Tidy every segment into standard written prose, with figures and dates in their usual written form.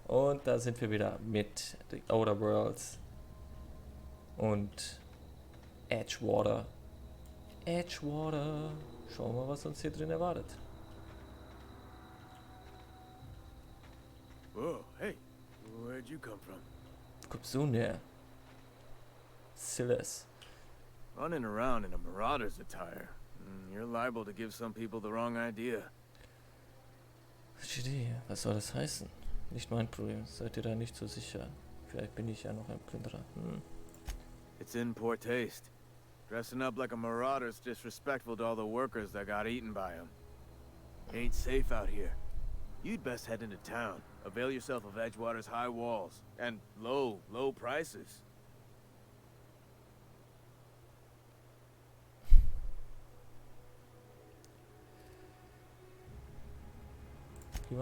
Und da sind wir wieder mit The Outer Worlds und Edgewater. Edgewater. Schauen wir mal, was uns hier drin erwartet. Whoa, hey, where'd you come from? Kommst du näher? Silas. Running around in a marauder's attire. You're liable to give some people the wrong idea. GD, was soll das heißen? Nicht mein Problem. Seid ihr da nicht so sicher? Vielleicht bin ich ja noch ein Plünderer. It's in poor taste. Dressing up like a marauder's disrespectful to all the workers that got eaten by him. Ain't safe out here. You'd best head into town. Avail yourself of Edgewater's high walls. And low prices.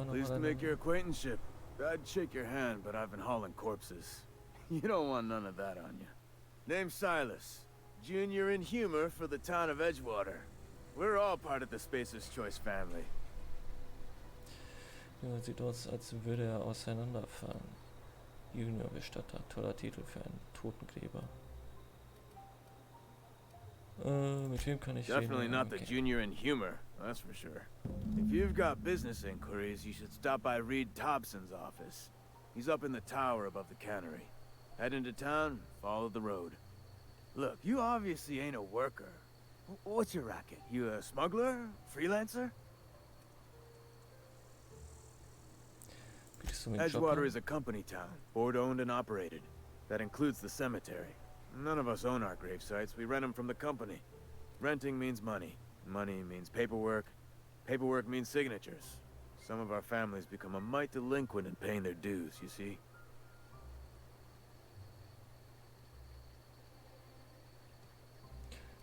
Pleased to make your acquaintanceship. I'd shake your hand, but I've been hauling corpses. You don't want none of that on you. Name's Silas. Junior in humor for the town of Edgewater. We're all part of the Spacer's Choice family. Ja, sieht aus, als würde er auseinanderfallen. Juniorbestatter, toller Titel für einen Totengräber. Mit wem kann ich reden? Definitely not the junior in humor, that's for sure. If you've got business inquiries, you should stop by Reed Thompson's office. He's up in the tower above the cannery. Head into town, follow the road. Look, you obviously ain't a worker. What's your racket? You a smuggler? Freelancer? Edgewater is a company town, board-owned and operated. That includes the cemetery. None of us own our grave sites. We rent them from the company. Renting means money. Money means paperwork. Paperwork means signatures. Some of our families become a mite delinquent in paying their dues, you see?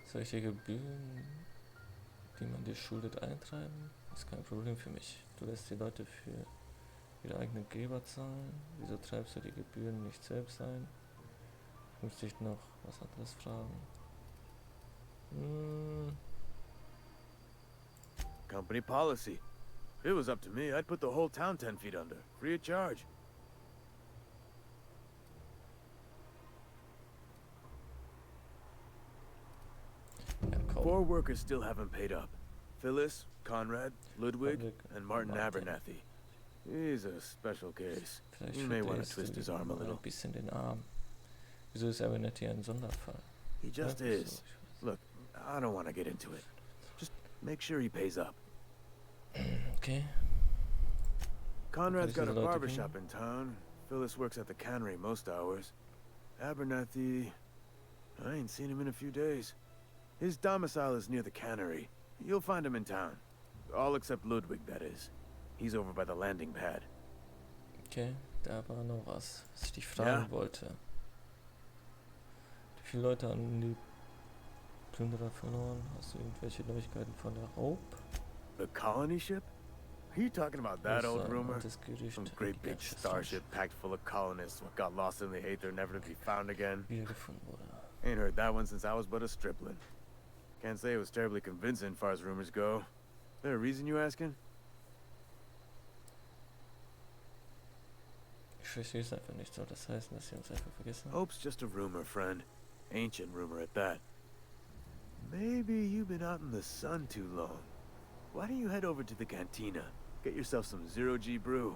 Solche Gebühren, die man dir schuldet, eintreiben, ist kein Problem für mich. Du lässt die Leute für ihre eigenen Gräber zahlen. Wieso treibst du die Gebühren nicht selbst ein? Müsste ich noch was anderes fragen? Company policy. If it was up to me, I'd put the whole town 10 feet under, free of charge. Four workers still haven't paid up. Phyllis, Conrad, Ludwig, and Martin Abernathy. He's a special case. You may want to twist his arm a little. Bisschen den Arm. Wieso ist Abernathy ein Sonderfall? He just is. Look, I don't want to get into it. Just make sure he pays up. Okay. Conrad's got a barbershop in town. Phyllis works at the cannery most hours. Abernathy, I ain't seen him in a few days. His domicile is near the cannery. You'll find him in town. All except Ludwig, that is. He's over by the landing pad. Okay, da war noch was ich dich fragen wollte. Wie viele Leute haben die Plünderer verloren? Hast du irgendwelche Neuigkeiten von der Hope? The colony ship? Are you talking about that old rumor? Some great big starship packed full of colonists what got lost in the aether, never to be found again. Wiedergefunden wurde. Ain't heard that one since I was but a stripling. Can't say it was terribly convincing far as rumors go. There a reason you asking? Ich verstehe es einfach nicht. Soll das heißen, dass sie uns einfach vergessen? Hope's just a rumor, friend. Ancient rumor at that. Maybe you've been out in the sun too long. Why don't you head over to the cantina? Get yourself some zero-G brew.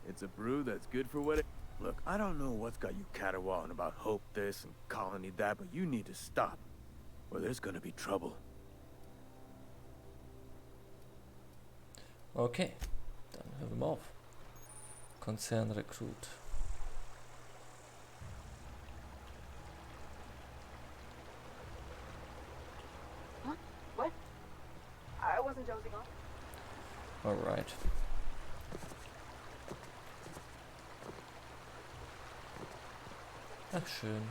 It's a brew that's good for what it... Look, I don't know what's got you caterwauling about Hope this and Colony that, but you need to stop. Or there's gonna be trouble. Okay, dann hören wir mal auf. Konzernrekrut. Huh? What? I wasn't dozing off. Alright. Ach, schön.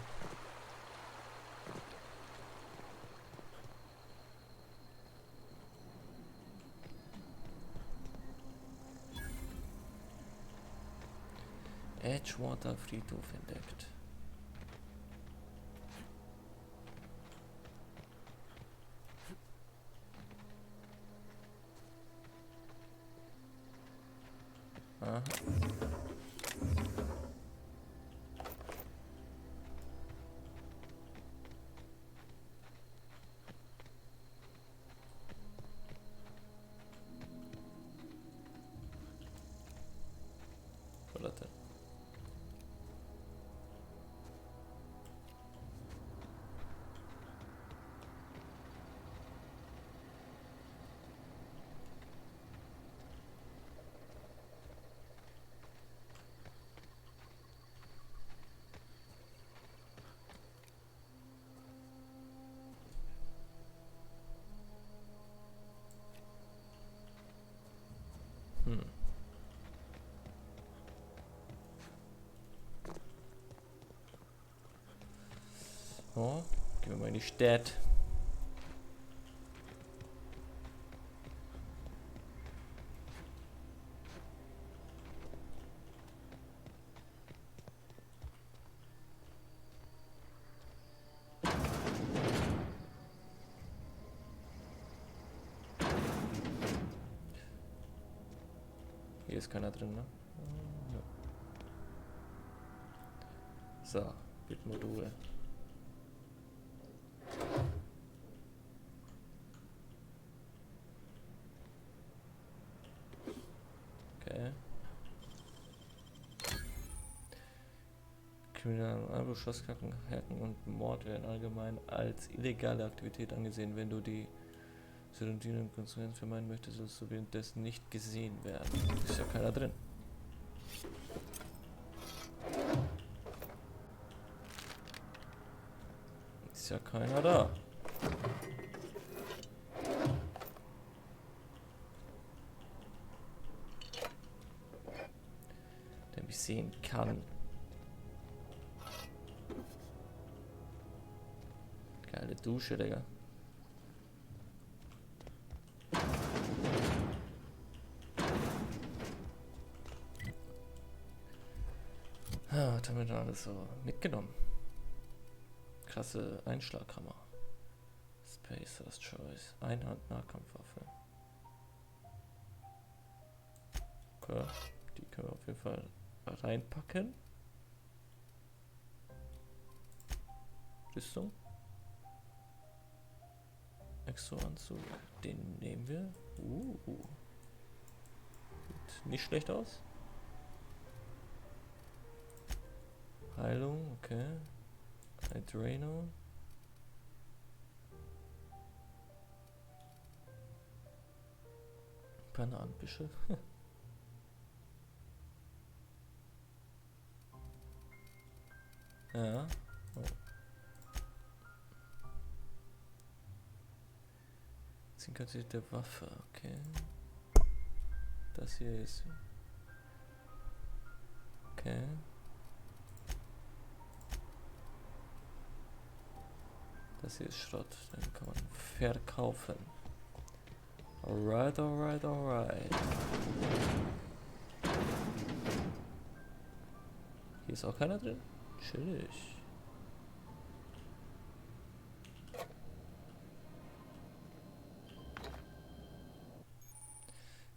Edgewater Friedhof entdeckt. Aha. Festplatte. Oh, gehen wir mal in die Stadt. Hier ist keiner drin, ne? Ja. So, Bitmodule. Okay. Kriminelle Einbruch, Schlosshacken, Hacken und Mord werden allgemein als illegale Aktivität angesehen. Wenn du die Serotonin und Konsequenz vermeiden möchtest, sollst du währenddessen nicht gesehen werden. Ist ja keiner drin. Ist ja keiner da. Der mich sehen kann. Geile Dusche, Digga. Was haben wir da alles so mitgenommen? Krasse Einschlaghammer. Spacer's Choice. Einhand-Nahkampfwaffe. Okay, die können wir auf jeden Fall reinpacken. Rüstung. Exo-Anzug. Den nehmen wir. Sieht nicht schlecht aus. Heilung, okay. Adreno. Bananenbüschel. Ja. Oh. Zinkatierte Waffe, okay. Das hier ist. Okay. Das hier ist Schrott, den kann man verkaufen. Alright, alright, alright. Hier ist auch keiner drin? Chillig.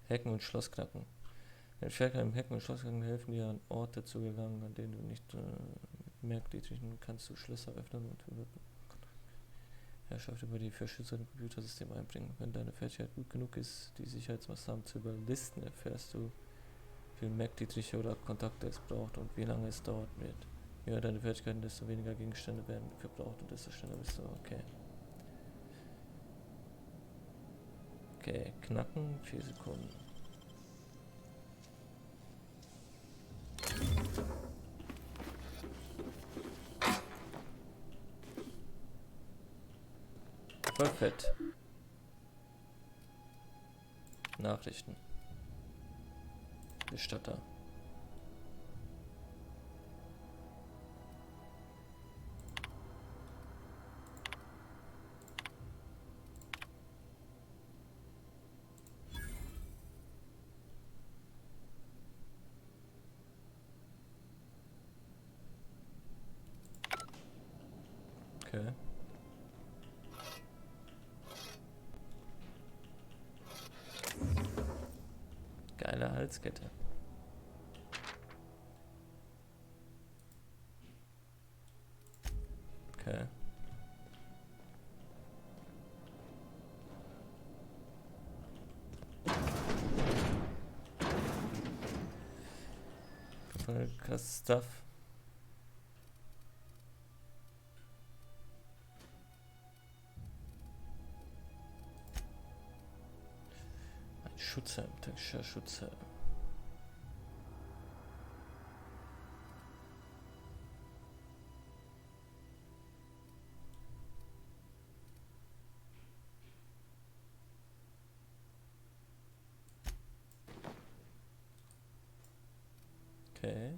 Hacken und Schlossknacken. Den Stärker im Hacken und Schlossknacken helfen dir an Orte zu gelangen, an denen du nicht merklich kannst du Schlösser öffnen und Herrschaft über die verschlüsselten Computersysteme einbringen. Wenn deine Fertigkeit gut genug ist, die Sicherheitsmaßnahmen zu überlisten, erfährst du, wie viel Merkdietriche oder Kontakte es braucht und wie lange es dauert wird. Je höher deine Fertigkeiten, desto weniger Gegenstände werden verbraucht und desto schneller bist du. Okay. Okay, knacken, 4 Sekunden. Perfekt. Nachrichten. Bestatter. Okay. Geile Halskette. Okay. Fall krass Stuff. Ein Schutzhelm, taktischer Schutzhelm. Okay.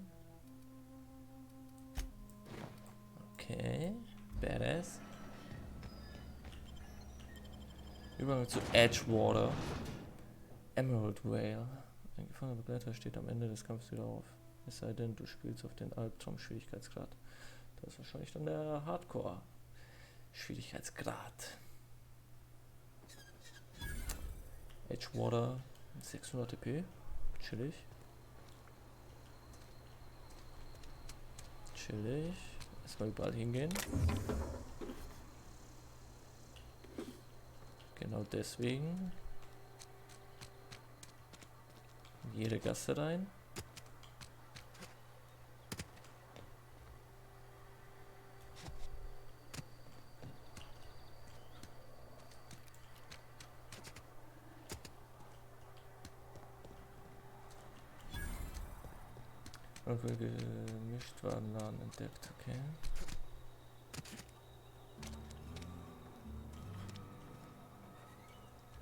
Okay. Badass. Übergang zu Edgewater. Emerald Whale. Ein gefangener Begleiter steht am Ende des Kampfes wieder auf. Es sei denn, du spielst auf den Albtraum-Schwierigkeitsgrad. Das ist wahrscheinlich dann der Hardcore-Schwierigkeitsgrad. Edgewater 600 TP. Chillig. Chillig. Erstmal überall hingehen. Genau deswegen. In jede Gasse rein. Und wir gemischt Warenladen entdeckt, okay.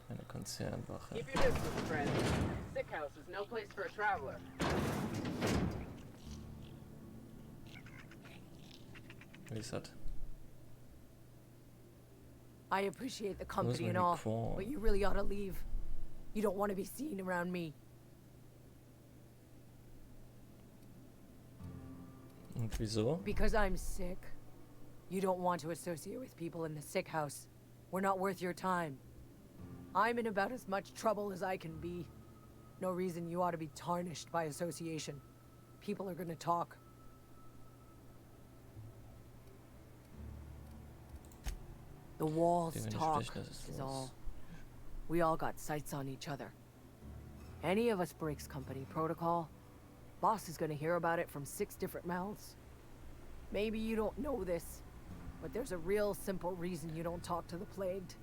Eine Konzernwache. Keep your distance, friend. Sick house is no place for a traveler. Wie ist das? I appreciate the company and meine all, Qualm? but you really ought to leave. You don't want to be seen around me. Und wieso? Because I'm sick. You don't want to associate with people in the sick house. We're not worth your time. I'm in about as much trouble as I can be. No reason you ought to be tarnished by association. People are gonna talk. The walls talk, is all. We all got sights on each other. Any of us breaks company protocol, boss is gonna hear about it from 6 different mouths. Maybe you don't know this, but there's a real simple reason you don't talk to the plagued.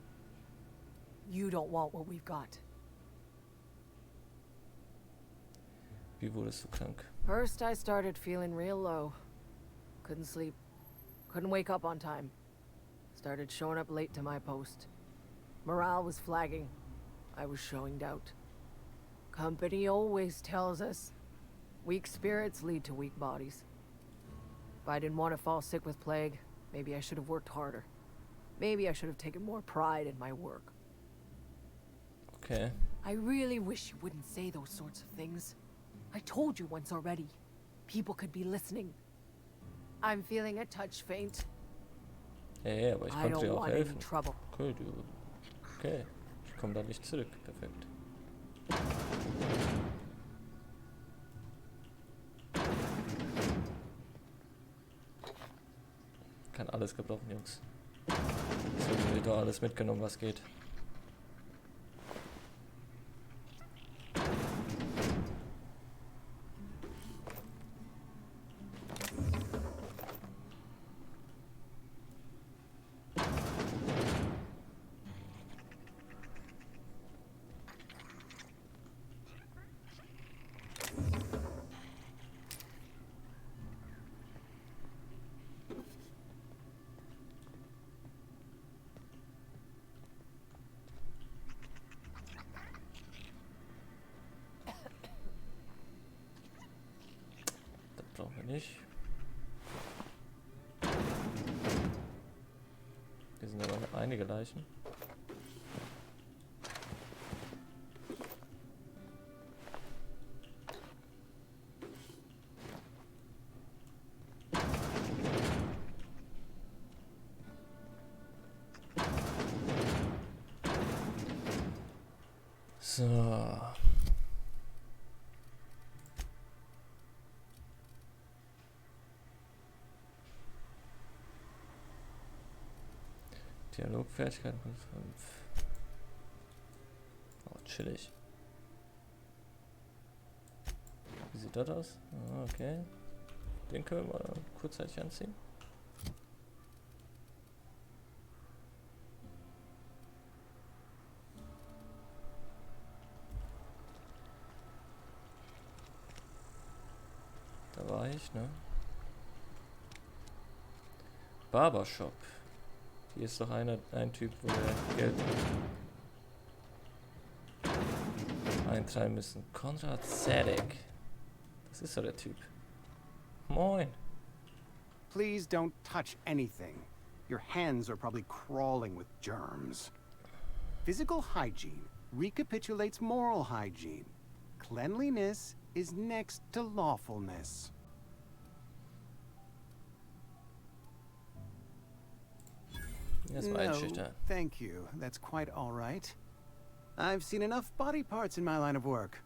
You don't want what we've got. Wie wurdest du krank? First, I started feeling real low. Couldn't sleep. Couldn't wake up on time. Started showing up late to my post. Morale was flagging. I was showing doubt. Company always tells us, weak spirits lead to weak bodies. If I didn't want to fall sick with plague, maybe I should have worked harder. Maybe I should have taken more pride in my work. Okay. I really wish you wouldn't say those sorts of things. I told you once already. People could be listening. I'm feeling a touch faint. Ja, aber ich I konnte don't dir auch want any helfen. trouble. Okay, okay. Ich komme da nicht zurück. Perfekt. Kann alles gebrauchen, Jungs. So wird doch alles mitgenommen, was geht. Brauchen wir nicht. Hier sind aber noch einige Leichen. So. Dialogfertigkeit von 5. Oh, chillig. Wie sieht das aus? Ah, okay. Den können wir mal kurzzeitig anziehen. Da war ich, ne? Barbershop. Hier ist doch ein Typ, wo wir Geld eintreiben müssen. Konrad Sadek. Das ist doch der Typ. Moin. Please don't touch anything. Your hands are probably crawling with germs. Physical hygiene recapitulates moral hygiene. Cleanliness is next to lawfulness. Das war einschüchtern. Thank you. That's quite all right. I've seen enough body parts in my line of work.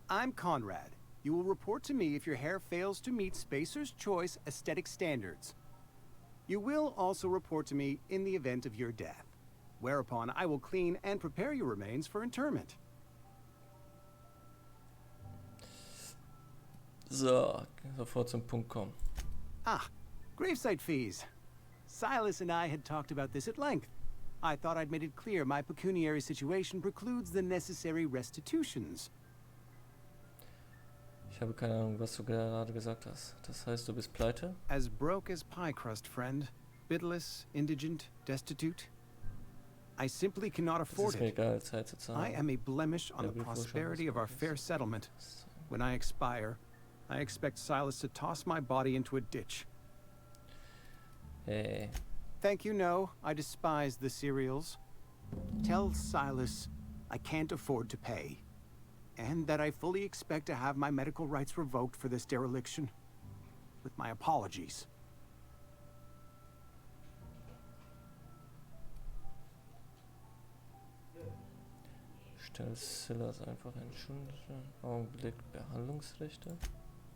I'm Conrad. You will report to me if your hair fails to meet Spacer's Choice aesthetic standards. You will also report to me in the event of your death, whereupon I will clean and prepare your remains for interment. So, sofort zum Punkt kommen. Ah, gravesite fees. Silas and I had talked about this at length. I thought I'd made it clear my pecuniary situation precludes the necessary restitutions. Ich habe keine Ahnung, was du gerade gesagt hast. Das heißt, du bist pleite? As broke as pie crust, friend. Bidless, indigent, destitute. I simply cannot afford Es ist mir it. egal, Zeit zu zahlen. I am a blemish on Ja, the wie vorher schon prosperity of our gesagt. fair settlement. When I expire, I expect Silas to toss my body into a ditch. Hey, Thank you, no. I despise the cereals. Tell Silas I can't afford to pay. And that I fully expect to have my medical rights revoked for this dereliction. With my apologies. stell Silas einfach entschuldigen. Augenblick Behandlungsrechte.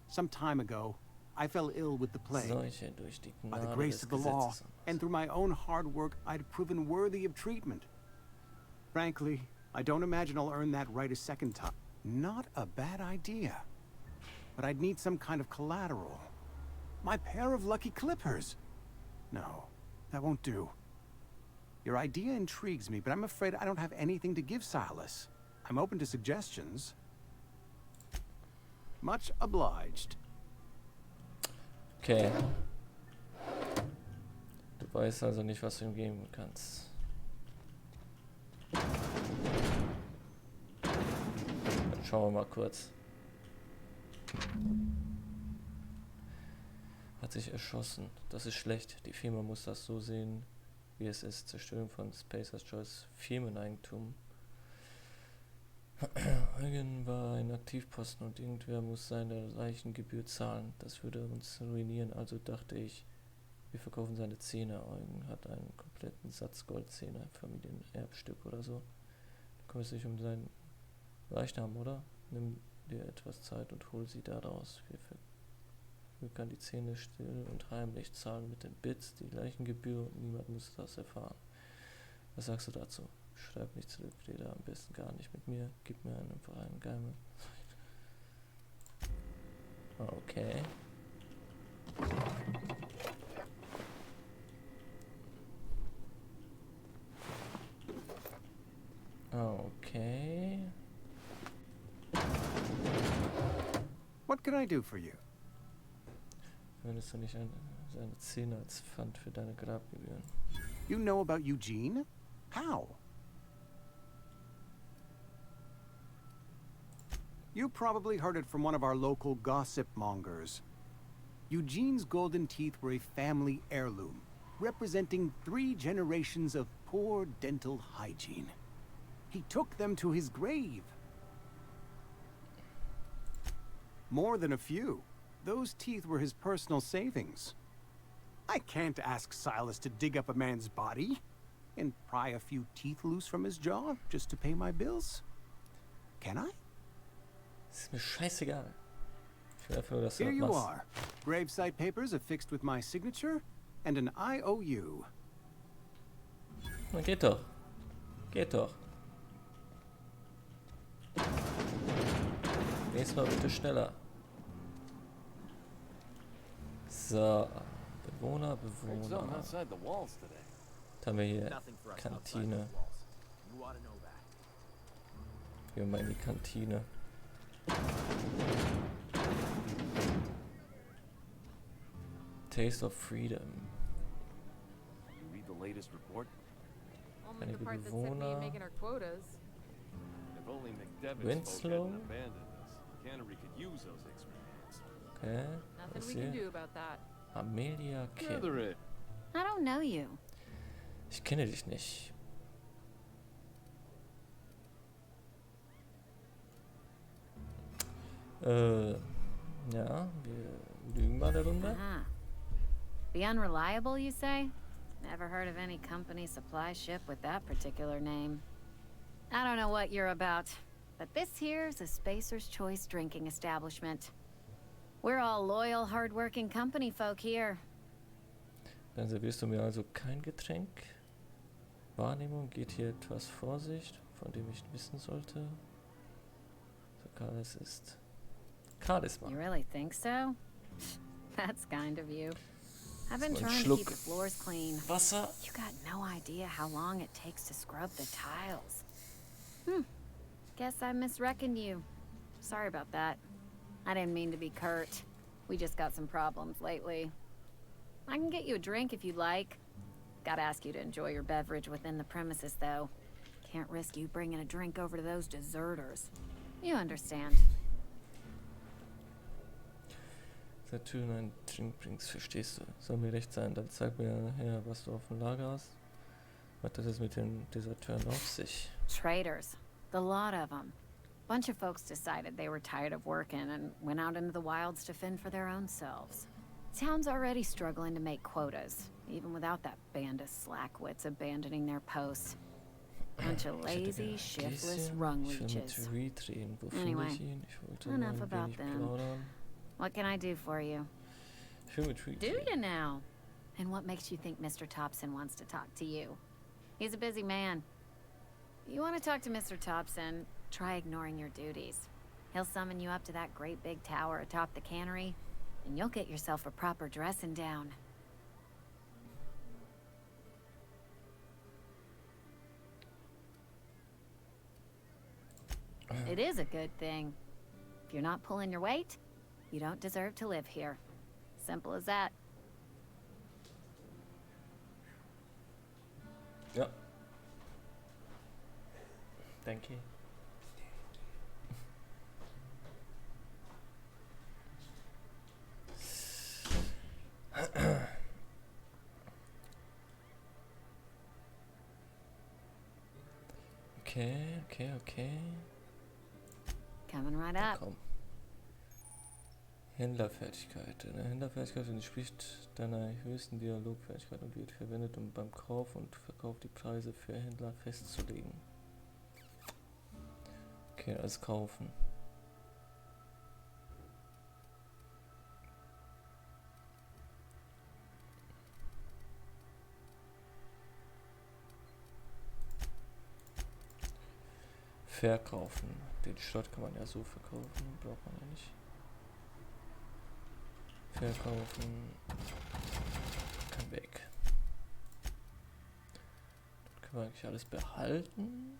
Some time ago, I fell ill with the plague. Solche durch die By the Gnade grace des of the law, Gesetzes. and through my own hard work, I'd proven worthy of treatment. Frankly, I don't imagine I'll earn that right a second time. Not a bad idea. But I'd need some kind of collateral. My pair of lucky clippers. No, that won't do. Your idea intrigues me, but I'm afraid I don't have anything to give Silas. I'm open to suggestions. Much obliged. Okay. Du weißt also nicht, was du ihm geben kannst. Dann schauen wir mal kurz. Hat sich erschossen. Das ist schlecht. Die Firma muss das so sehen, wie es ist. Zerstörung von Spacer's Choice Firmeneigentum. Eugen war ein Aktivposten und irgendwer muss seine Leichengebühr zahlen. Das würde uns ruinieren, also dachte ich, wir verkaufen seine Zähne. Eugen hat einen kompletten Satz Goldzähne, Familienerbstück oder so. Du kümmerst dich um seinen Leichnam, oder? Nimm dir etwas Zeit und hol sie da raus. Wir können die Zähne still und heimlich zahlen mit den Bits, die Leichengebühr und niemand muss das erfahren. Was sagst du dazu? Schreib nicht zurück, rede am besten gar nicht mit mir. Gib mir einfach einen Geime. Okay. Okay. What can I do for you? Würdest du nicht seine Zähne als Pfand für deine Grabgebühren? You know about Eugene? How? You probably heard it from one of our local gossip mongers. Eugene's golden teeth were a family heirloom, representing 3 generations of poor dental hygiene. He took them to his grave. More than a few. Those teeth were his personal savings. I can't ask Silas to dig up a man's body and pry a few teeth loose from his jaw just to pay my bills. Can I? Ist mir scheißegal. Ich will einfach nur, dass du Here das you machst. are. Gravesite papers affixed with my signature and an IOU. Na, geht doch. Geht doch. Nächstes Mal bitte schneller. So, Bewohner. Was haben wir hier? Kantine. Gehen wir mal in die Kantine. Taste of Freedom. Only the part that said we ain't making our quotas. If only McDevitt's Winslow. folk hadn't abandoned us. Cannery could use those experiments. Okay. Nothing Was we can hier? do about that. Amelia Kim. Gather it. I don't know you. Ich kenne dich nicht. Ja, wir lügen mal eine Runde. Uh-huh. The Unreliable, you say? Never heard of any company supply ship with that particular name. I don't know what you're about, but this here's a Spacer's Choice drinking establishment. We're all loyal, hard-working company folk here. Dann servierst du mir also kein Getränk. Wahrnehmung, geht hier etwas Vorsicht, von dem ich wissen sollte. So, Charis ist Charisma. You really think so? That's kind of you. I've been Mal einen trying to Schluck keep the floors clean. Wasser. You got no idea how long it takes to scrub the tiles. Guess I misreckoned you. Sorry about that. I didn't mean to be curt. We just got some problems lately. I can get you a drink if you'd like. Gotta ask you to enjoy your beverage within the premises, though. Can't risk you bringing a drink over to those deserters. You understand. Seit du einen Drink bringst, verstehst du. Soll mir recht sein, dann zeig mir nachher, was du auf dem Lager hast. Was hat das mit den Deserteuren auf sich? Traitors. The lot of them. Bunch of folks decided they were tired of working and went out into the wilds to fend for their own selves. Town's already struggling to make quotas, even without that band of slackwits abandoning their posts. Bunch of lazy, shiftless rung leeches. Anyway, enough about them. What can I do for you? Do you now? And what makes you think Mr. Thompson wants to talk to you? He's a busy man. You want to talk to Mr. Thompson, try ignoring your duties. He'll summon you up to that great big tower atop the cannery, and you'll get yourself a proper dressing down. It is a good thing. If you're not pulling your weight, you don't deserve to live here. Simple as that. Ja. Danke. Okay. Coming right up. Komm. Händlerfertigkeit. Eine Händlerfertigkeit entspricht deiner höchsten Dialogfertigkeit und wird verwendet, um beim Kauf und Verkauf die Preise für Händler festzulegen. Okay, alles kaufen. Verkaufen. Den Schrott kann man ja so verkaufen, braucht man ja nicht. Verkaufen. Kann weg. Dann können wir eigentlich alles behalten.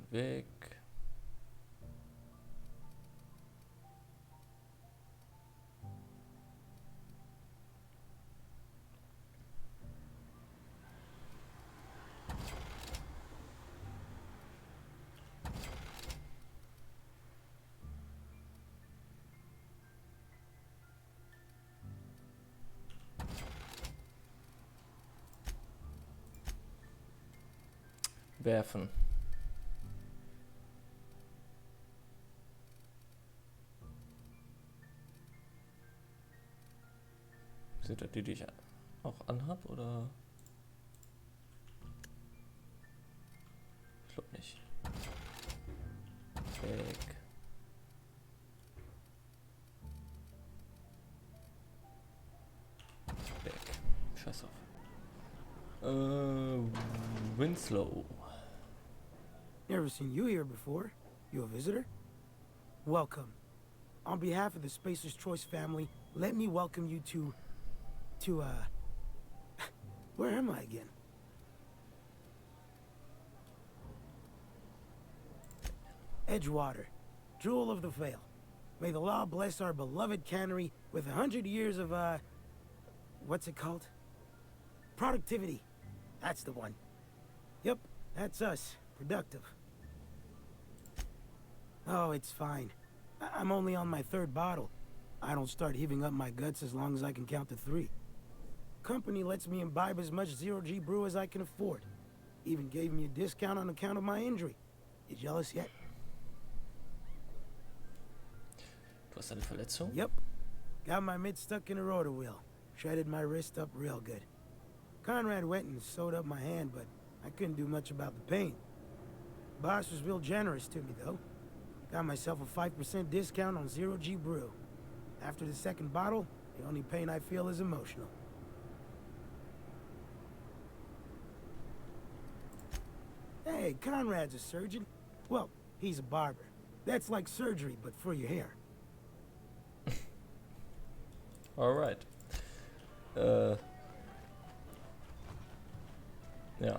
Weg. Werfen. Sind das die ich auch anhab oder? Ich glaub nicht. Weg. Weg. Scheiß auf. Winslow. Never seen you here before. You a visitor? Welcome. On behalf of the Spacer's Choice family, let me welcome you to, where am I again? Edgewater, jewel of the Vale. May the law bless our beloved cannery with 100 years of, what's it called? Productivity. That's the one. Yep, that's us. Productive. Oh, it's fine. I'm only on my 3rd bottle. I don't start heaving up my guts as long as I can count to 3. Company lets me imbibe as much 0G brew as I can afford. Even gave me a discount on account of my injury. You jealous yet? Du hast eine Verletzung? Yep. Got my mid stuck in a rotor wheel. Shredded my wrist up real good. Conrad went and sewed up my hand, but I couldn't do much about the pain. Boss was real generous to me, though. Got myself a 5% discount on 0G brew. After the 2nd bottle, the only pain I feel is emotional. Hey, Conrad's a surgeon. Well, he's a barber. That's like surgery, but for your hair. Alright. Ja.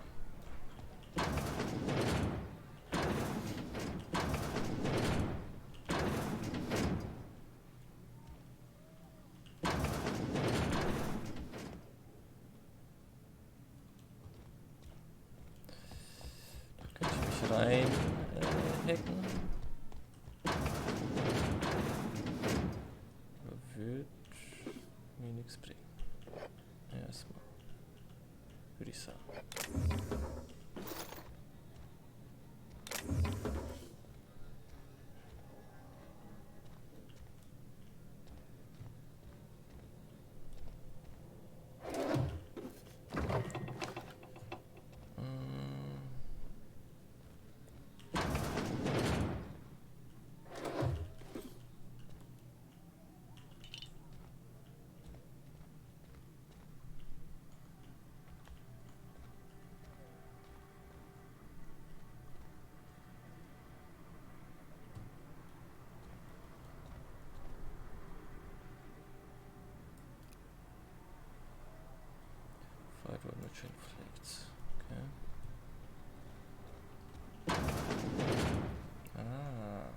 Da kann ich mich rein hacken. Aber wird mir nichts bringen. Erstmal. Würde ich sagen. Fight with chain flags. Okay. Ah.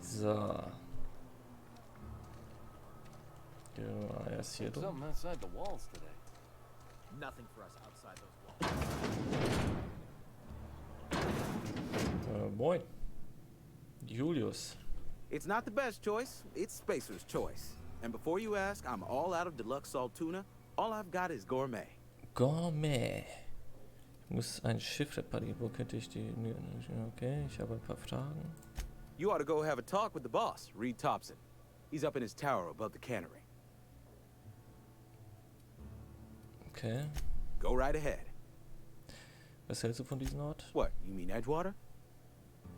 So. Ja, erst hier drin. Something outside the walls today. Nothing for us outside those walls. Moin. Julius. It's not the best choice, it's Spacer's choice. And before you ask, I'm all out of deluxe salt tuna. All I've got is gourmet. Gourmet. Ich muss ein Schiff reparieren. Wo könnte ich die... Okay, ich habe ein paar Fragen. You ought to go have a talk with the boss, Reed Thompson. He's up in his tower above the cannery. Okay. Go right ahead. Was hältst du von diesem Ort? What, you mean Edgewater?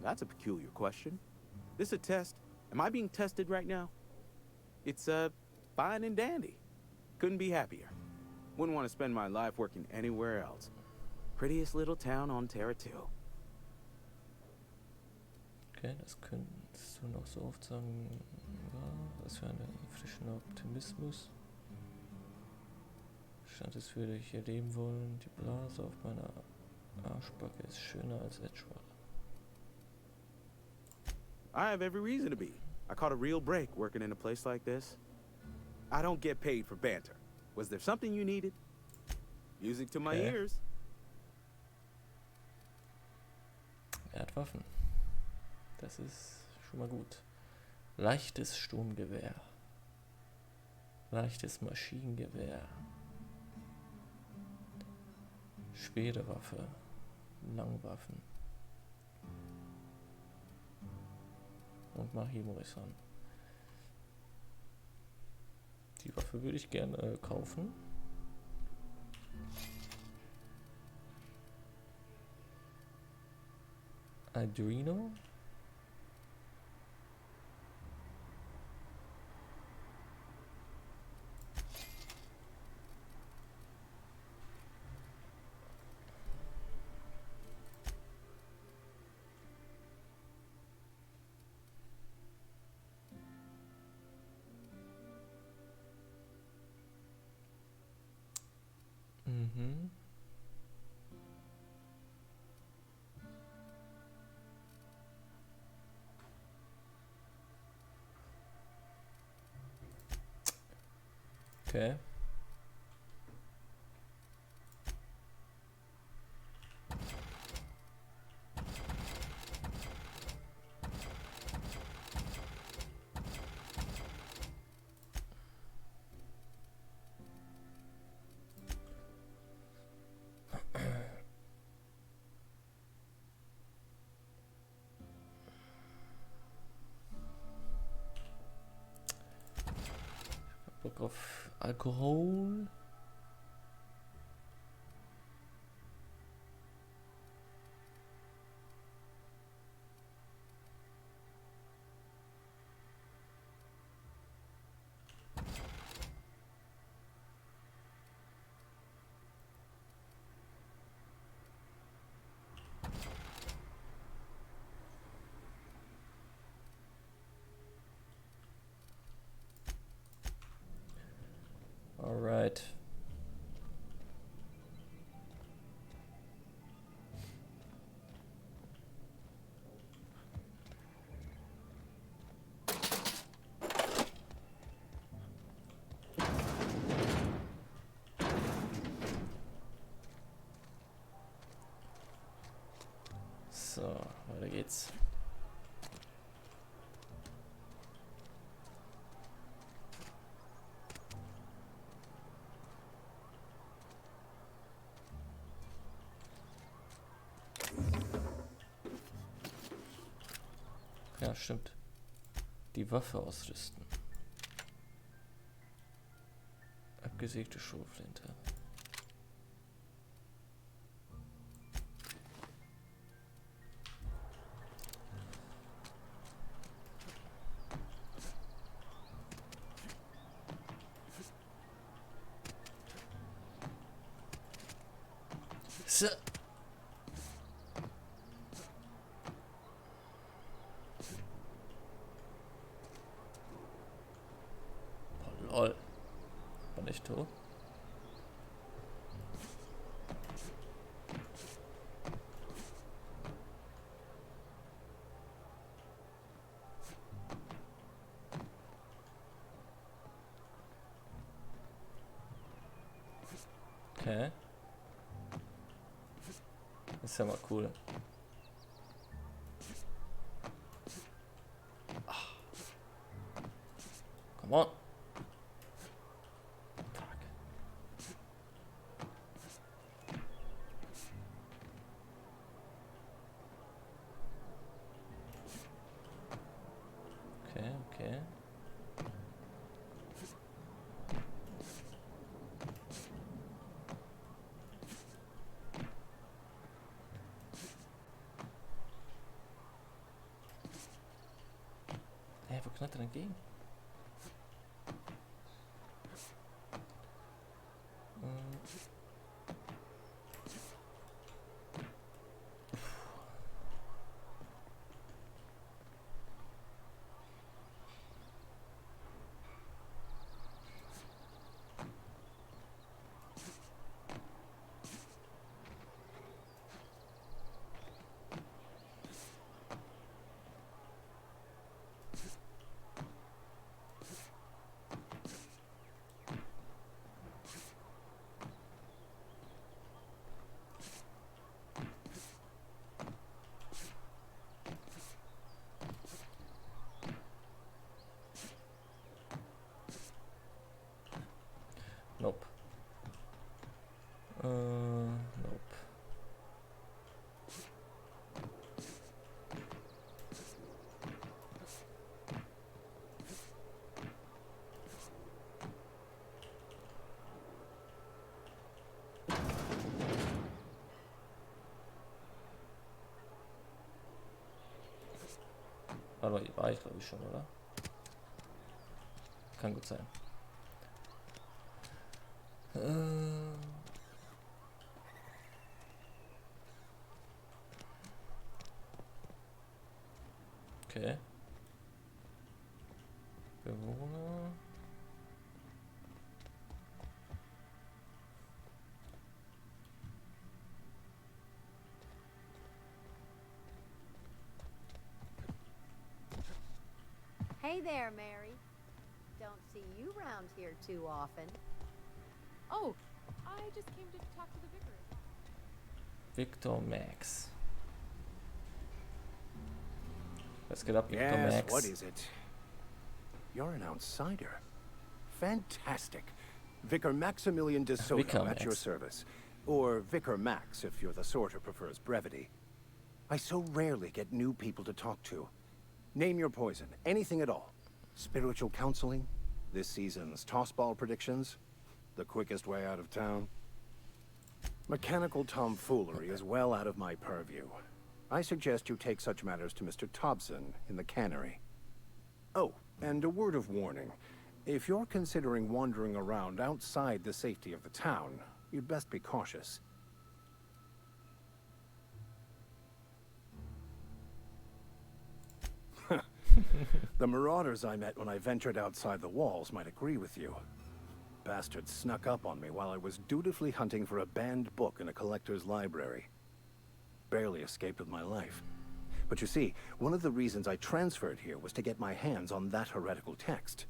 That's a peculiar question. This a test? Am I being tested right now? It's, fine and dandy. Couldn't be happier. Wouldn't want to spend my life working anywhere else. Prettiest little town on Terra 2. Okay, das könntest du noch so oft sagen. Ja, was für ein erfrischender Optimismus. Statt es würde ich hier leben wollen. Die Blase auf meiner Arschbacke ist schöner als Edgewater. I have every reason to be. I caught a real break working in a place like this. I don't get paid for banter. Was there something you needed? Music to my Okay. ears. Er hat Waffen. Das ist schon mal gut. Leichtes Sturmgewehr. Leichtes Maschinengewehr. Schwere Waffe. Langwaffen. Und Mahimoisan. Die Waffe würde ich gerne kaufen. Adreno. Mhm. Okay. Bock auf Alkohol. Alright. So, weiter geht's. Ja, stimmt. Die Waffe ausrüsten. Abgesägte Schrotflinte. So. Oh, lol. War nicht tot? Okay. Das ist ja mal cool. Come on. Fuck. Okay, okay. Hä, wo knallt er denn gegen? Nope. Nope. Aber war ich glaube ich schon, oder? Kann gut sein. Okay. Bewohner. Hey there, Mary. Don't see you round here too often. Oh, I just came to talk to the vicar. Victor Max. Let's get up, Victor Yes, Max. what is it? You're an outsider. Fantastic. Vicar Maximilian de Soto Vicar at your Max. service. Or Vicar Max if you're the sort who prefers brevity. I so rarely get new people to talk to. Name your poison, anything at all. Spiritual counseling, this season's tossball predictions, the quickest way out of town. Mechanical tomfoolery is well out of my purview. I suggest you take such matters to Mr. Thompson in the cannery. Oh, and a word of warning. If you're considering wandering around outside the safety of the town, you'd best be cautious. The marauders I met when I ventured outside the walls might agree with you. Bastards snuck up on me while I was dutifully hunting for a banned book in a collector's library. Barely escaped with my life. But you see, one of the reasons I transferred here was to get my hands on that heretical text.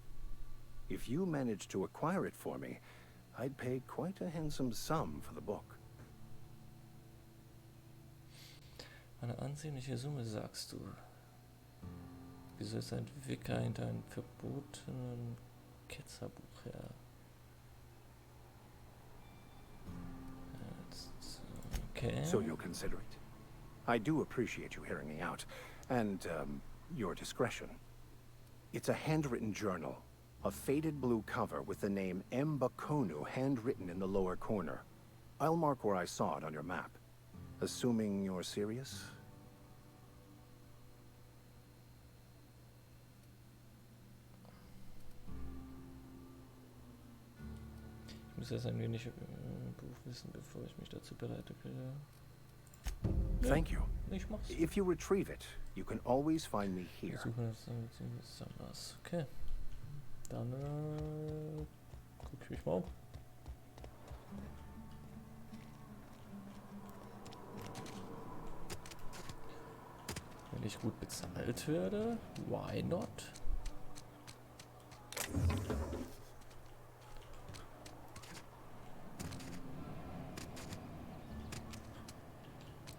If you managed to acquire it for me, I'd pay quite a handsome sum for the book. Eine ansehnliche Summe, sagst du. Wieso ist ein Wicker hinter einem verbotenen Ketzerbuch her? Okay. So you'll consider it. I do appreciate you hearing me out, and, your discretion. It's a handwritten journal, a faded blue cover with the name M. Bakonu handwritten in the lower corner. I'll mark where I saw it on your map. Assuming you're serious? Ich muss erst ein wenig Buch wissen, bevor ich mich dazu bereite. Thank you. Ich mach's. If you retrieve it, you can always find me here. Okay. Dann guck ich mich mal um. Wenn ich gut bezahlt werde, why not?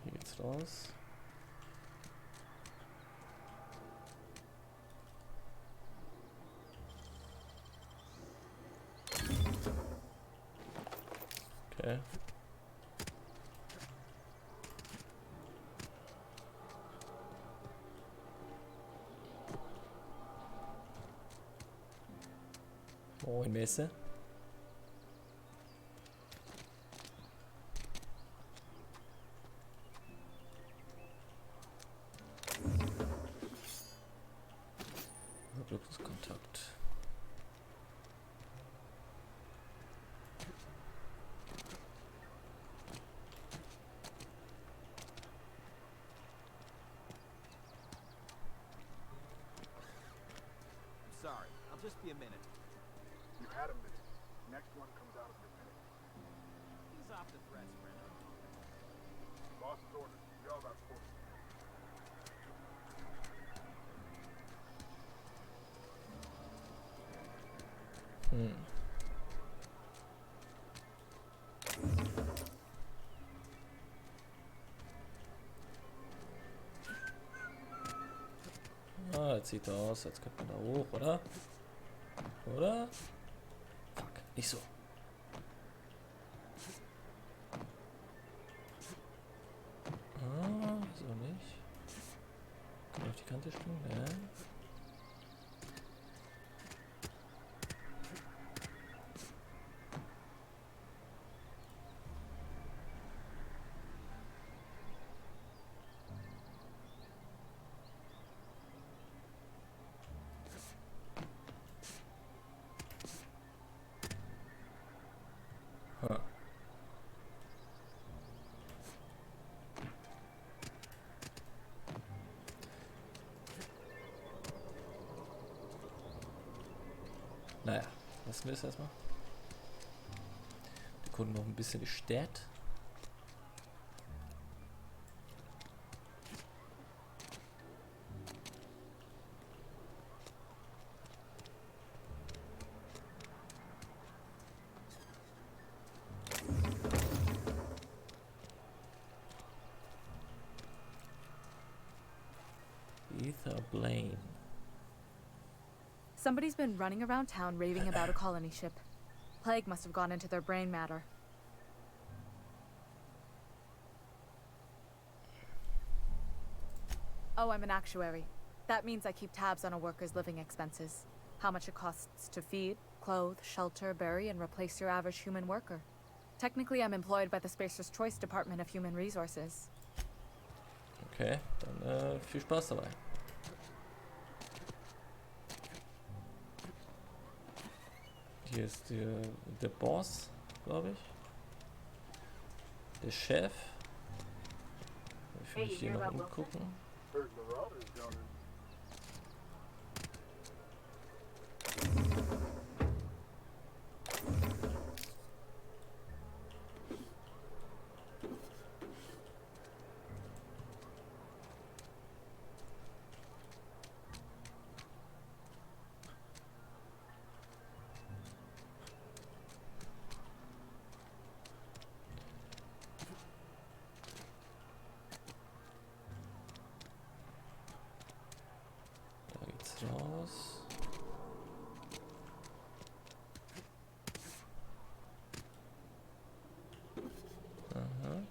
Hier geht's raus. Okay. Moin Messe. Überbrückungskontakt. Sorry, I'll just be a minute. You had a minute. Next one comes out of your minute. He's off the threats, Brennan. Boss's orders. We all got sports. Ah, jetzt sieht er aus, als könnte man da hoch, oder? Oder? Fuck, nicht so. Ah. Naja, lassen wir es erstmal. Wir gucken noch ein bisschen die Stadt. Blaine. Somebody's been running around town raving about a colony ship. Plague must have gone into their brain matter. Oh, I'm an actuary. That means I keep tabs on a worker's living expenses. How much it costs to feed, clothe, shelter, bury, and replace your average human worker. Technically, I'm employed by the Spacer's Choice Department of Human Resources. Okay, dann viel Spaß dabei. Hier ist der Boss, glaube ich. Der Chef. Ich will mich hier noch umgucken. Raus. Aha.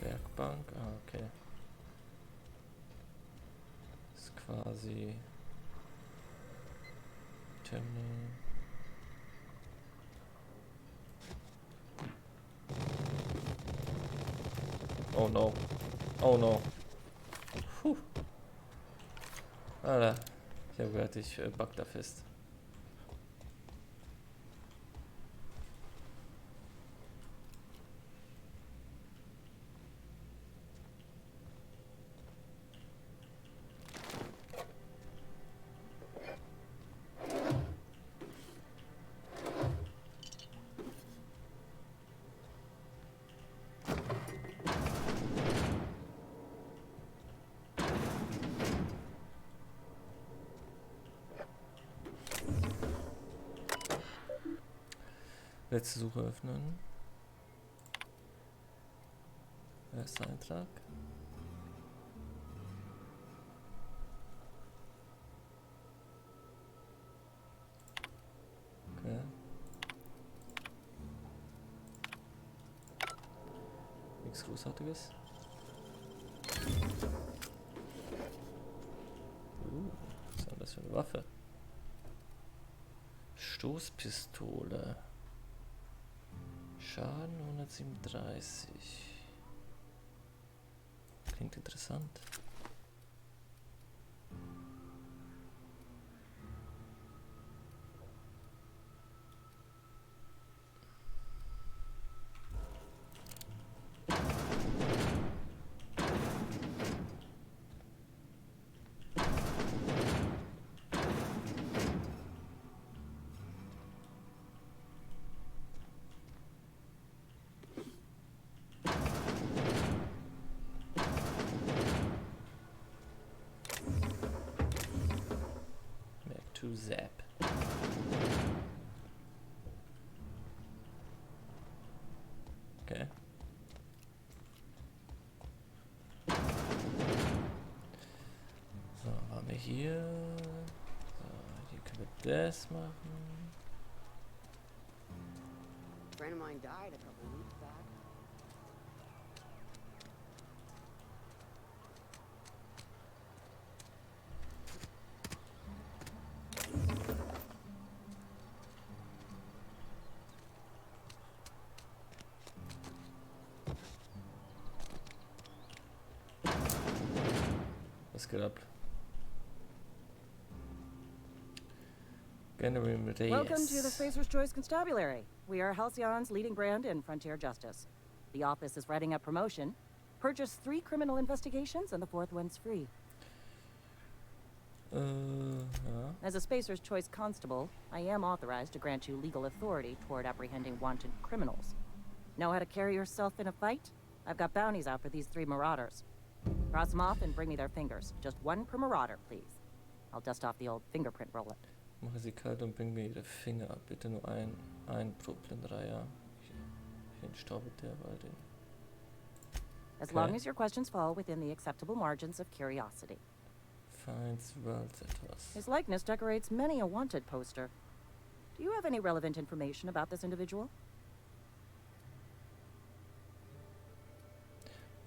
Werkbank, okay. Das ist quasi Terminal. Oh no. Oh no. Puh. Alter. Ich habe gehört, ich back da fest. Letzte Suche öffnen. Erster Eintrag. Okay. Nichts Großartiges. Was ist denn das für eine Waffe? Stoßpistole. Schaden 137. Klingt interessant. To zap. Okay. So, waren wir hier. So, hier können wir das machen. A friend of mine died a couple weeks back. Was geht ab? General Reyes. Welcome to the Spacer's Choice Constabulary. We are Halcyon's leading brand in frontier justice. The office is writing a promotion. Purchase 3 criminal investigations and the 4th one's free. Ja. As a Spacer's Choice constable, I am authorized to grant you legal authority toward apprehending wanted criminals. Know how to carry yourself in a fight? I've got bounties out for these 3 marauders. Cross them off and bring me their fingers. Just 1 per marauder, please. I'll dust off the old fingerprint roller. Mache sie kalt und bring mir ihre Finger ab. Bitte nur ein pro Plünderer. Hier entstaubet der bald den. As long as your questions fall within the acceptable margins of curiosity. Finds Worlds etwas. His likeness decorates many a wanted poster. Do you have any relevant information about this individual?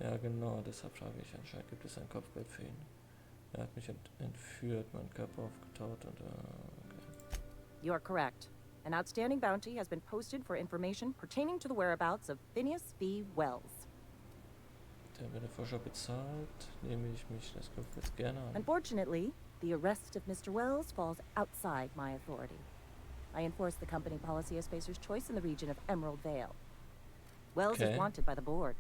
Ja, genau, deshalb frage ich. Anscheinend gibt es ein Kopfgeld für ihn. Er hat mich entführt, meinen Körper aufgetaut und okay. You are correct. An outstanding bounty has been posted for information pertaining to the whereabouts of Phineas V. Wells. Der wird der Forscher bezahlt, nehme ich mich das Kopfgeld gerne an. Unfortunately, the arrest of Mr. Wells falls outside my authority. I enforce the company policy of Spacer's Choice in the region of Emerald Vale. Wells is wanted by the board.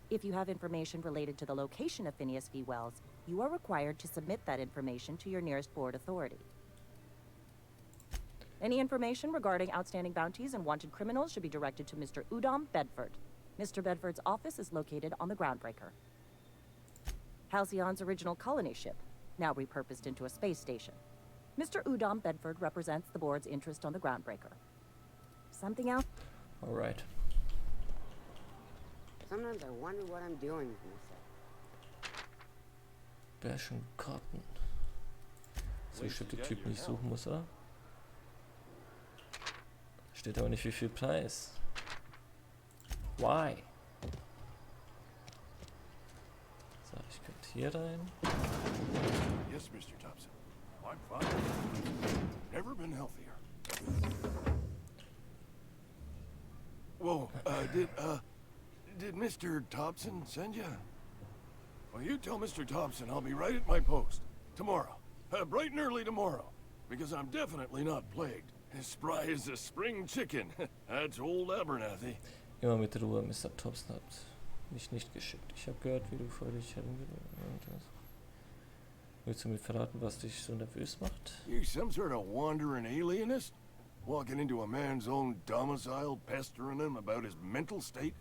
If you have information related to the location of Phineas V. Wells, you are required to submit that information to your nearest board authority. Any information regarding outstanding bounties and wanted criminals should be directed to Mr. Udom Bedford. Mr. Bedford's office is located on the Groundbreaker. Halcyon's original colony ship, now repurposed into a space station. Mr. Udom Bedford represents the board's interest on the Groundbreaker. Something else? All right. Sometimes I wonder what I'm doing with myself. Bärchen Cotton. So steht der Typ nicht suchen muss, oder? Steht aber nicht wie viel Preis. Why? So, ich könnte hier rein. Yes, Mr. Thompson. I'm fine. Never been healthier. Whoa, did Mr. Thompson send you? Well, you tell Mr. Thompson I'll be right at my post. Tomorrow. Bright and early tomorrow. Because I'm definitely not plagued. As spry as a spring chicken. That's old Abernathy. Immer mit Ruhe, Mr. Thompson hat mich nicht geschickt. Ich habe gehört, wie du vor dich herumgerannt hast. Willst du mir verraten, was dich so nervös macht? You some sort of wandering alienist? Walking into a man's own domicile, pestering him about his mental state?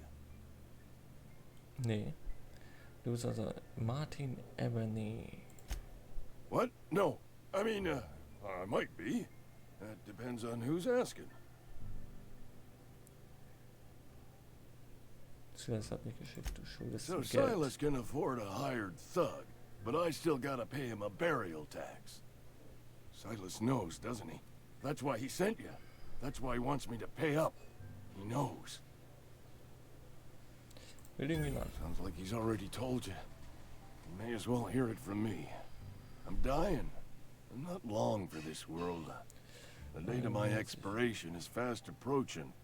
Nee. Du bist also Martin Ebony. What? No. I mean, I might be. That depends on who's asking. Silas hat mich geschickt, du schuldest So mir Geld. Silas can afford a hired thug, but I still gotta pay him a burial tax. Silas knows, doesn't he? That's why he sent you. That's why he wants me to pay up. He knows. Sounds like he's already told you. You may as well hear it from me. I'm dying. I'm not long for this world. The date of my expiration is fast approaching.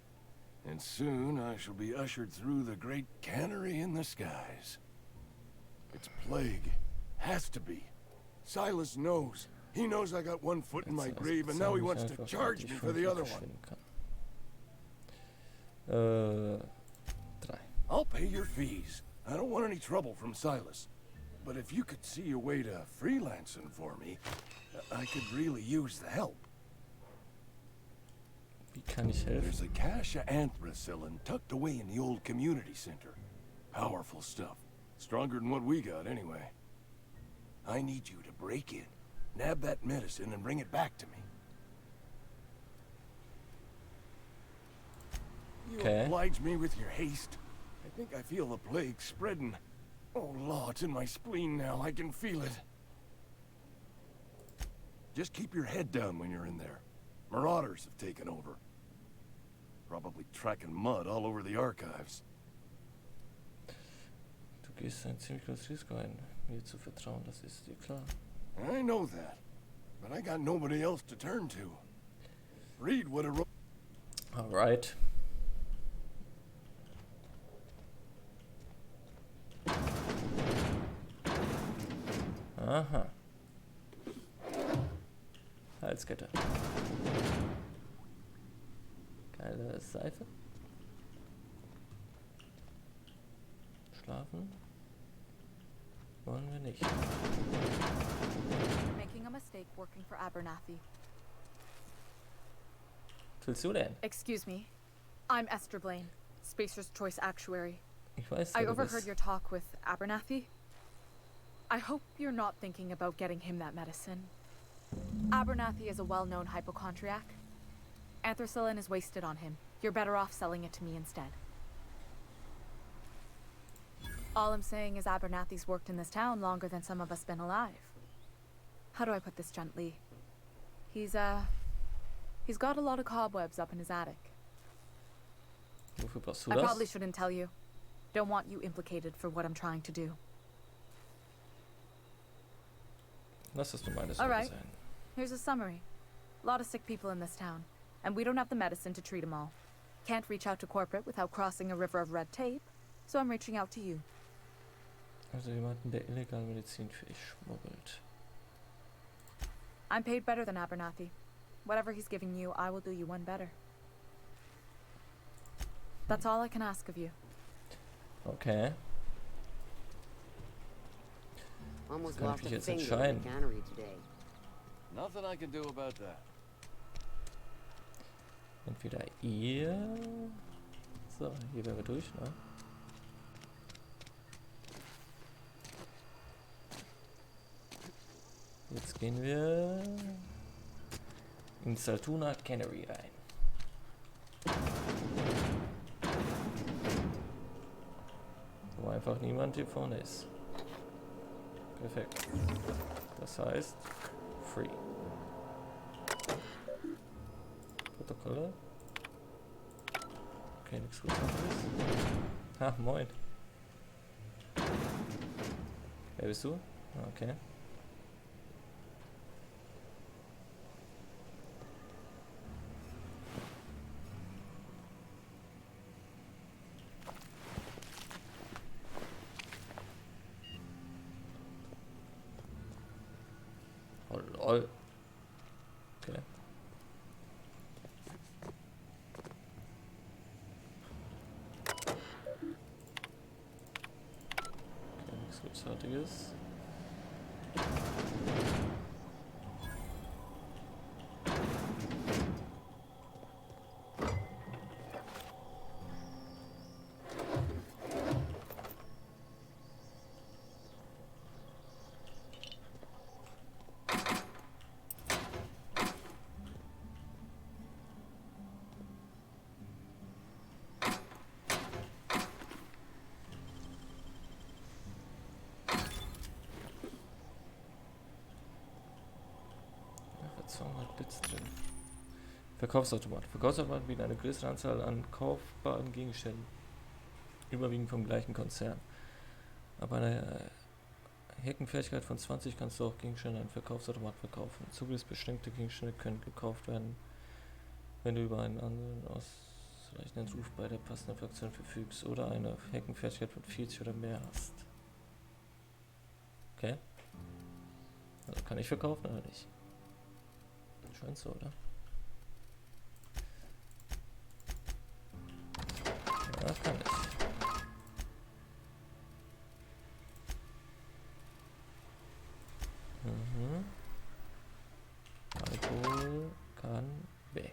And soon I shall be ushered through the great cannery in the skies. It's plague. Has to be. Silas knows. He knows I got one foot in my grave, and now he wants to charge me for the other one. 3. I'll pay your fees. I don't want any trouble from Silas. But if you could see a way to freelancing for me, I could really use the help. Wie kann ich helfen? There's a cache of anthracillin tucked away in the old community center. Powerful stuff. Stronger than what we got, anyway. I need you to break in, nab that medicine, and bring it back to me. You oblige me with your haste. think I feel the plague spreading. Oh, law, it's in my spleen now. I can feel it. Just keep your head down when you're in there. Marauders have taken over. Probably tracking mud all over the archives. Du gehst ein ziemlich großes Risiko ein, mir zu vertrauen, das ist dir klar. I know that, but I got nobody else to turn to. Read what a... All right. Aha. Halskette. Geile Seife. Schlafen wollen wir nicht. You're making a mistake working for Abernathy. Was willst du denn? Excuse me. I'm Esther Blaine, Spacer's Choice Actuary. Ich weiß, I wer du overheard bist. your talk with Abernathy. I hope you're not thinking about getting him that medicine. Abernathy is a well-known hypochondriac. Anthracillin is wasted on him. You're better off selling it to me instead. All I'm saying is Abernathy's worked in this town longer than some of us been alive. How do I put this gently? He's got a lot of cobwebs up in his attic. Wofür brauchst du I das? probably shouldn't tell you. Don't want you implicated for what I'm trying to do. Lass das nur meine All Sorge right. sein. Here's a summary. A lot of sick people in this town, and we don't have the medicine to treat them all. Can't reach out to corporate without crossing a river of red tape, so I'm reaching out to you. Also jemanden, der illegal Medizin für dich schmuggelt. I'm paid better than Abernathy. Whatever he's giving you, I will do you one better. That's all I can ask of you. Okay. Almost Kann ich lost mich a jetzt finger in entscheiden? the cannery today. Nothing I can do about that. Entweder ihr... So, hier wären wir durch, ne? Jetzt gehen wir in Saltuna Cannery rein. Wo einfach niemand hier vorne ist. Perfekt. Das heißt, free. Protokolle. Okay, nichts Großartiges. Ha, moin. Wer bist du? Okay. Oh lol. Okay. Okay, nichts Großartiges. Ach, 200 Bits drin. Verkaufsautomat. Verkaufsautomat bieten eine größere Anzahl an kaufbaren Gegenständen. Überwiegend vom gleichen Konzern. Aber eine Hackenfertigkeit von 20 kannst du auch Gegenstände an einen Verkaufsautomat verkaufen. Zugriffsbestimmte Gegenstände können gekauft werden, wenn du über einen anderen ausreichenden Ruf bei der passenden Fraktion verfügst oder eine Hackenfertigkeit von 40 oder mehr hast. Okay. Also kann ich verkaufen oder nicht? Scheint so, oder? Ja, kann ich. Mhm. Alkohol kann weg.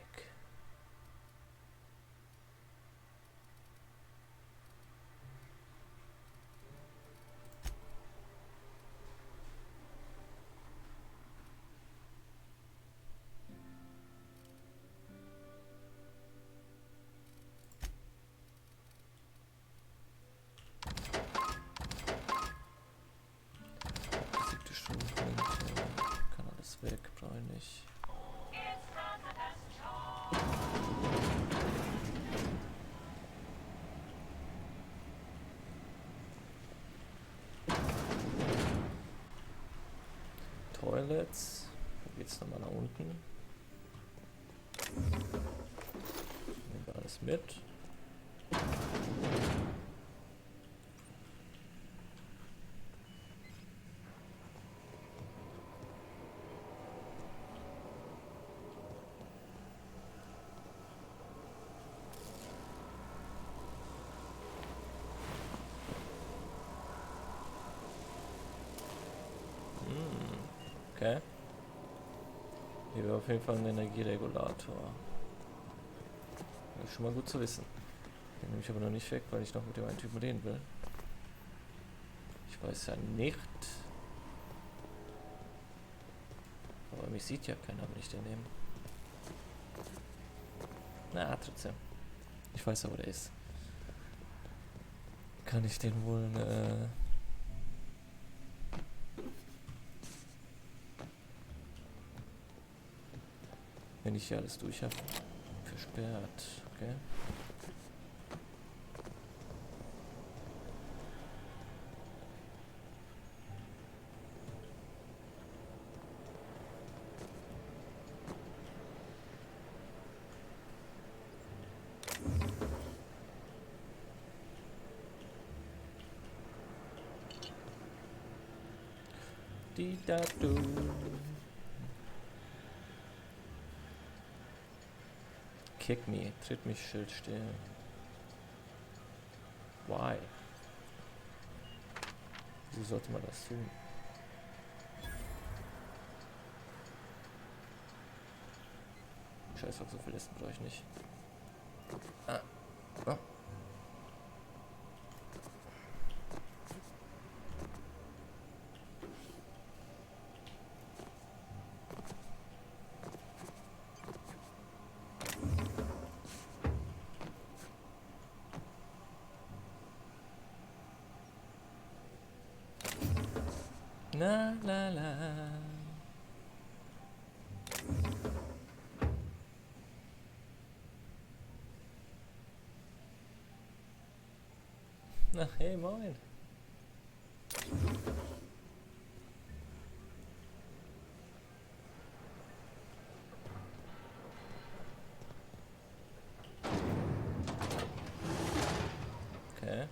Pellets. Wo geht's nochmal nach unten? Nehmen wir alles mit. Okay. Hier wäre auf jeden Fall ein Energieregulator. Das ist schon mal gut zu wissen. Den nehme ich aber noch nicht weg, weil ich noch mit dem einen Typen reden will. Ich weiß ja nicht. Aber mich sieht ja keiner, wenn ich den nehme. Na, trotzdem. Ich weiß ja, wo der ist. Kann ich den wohl, wenn ich hier alles durch habe, versperrt, okay. Die da du. Kick me, tritt mich Schild still. Why? Wieso sollte man das tun? Scheiß auf, so viel Essen brauche ich nicht. Ah. Oh. La la la. Na, hey, moin. Okay.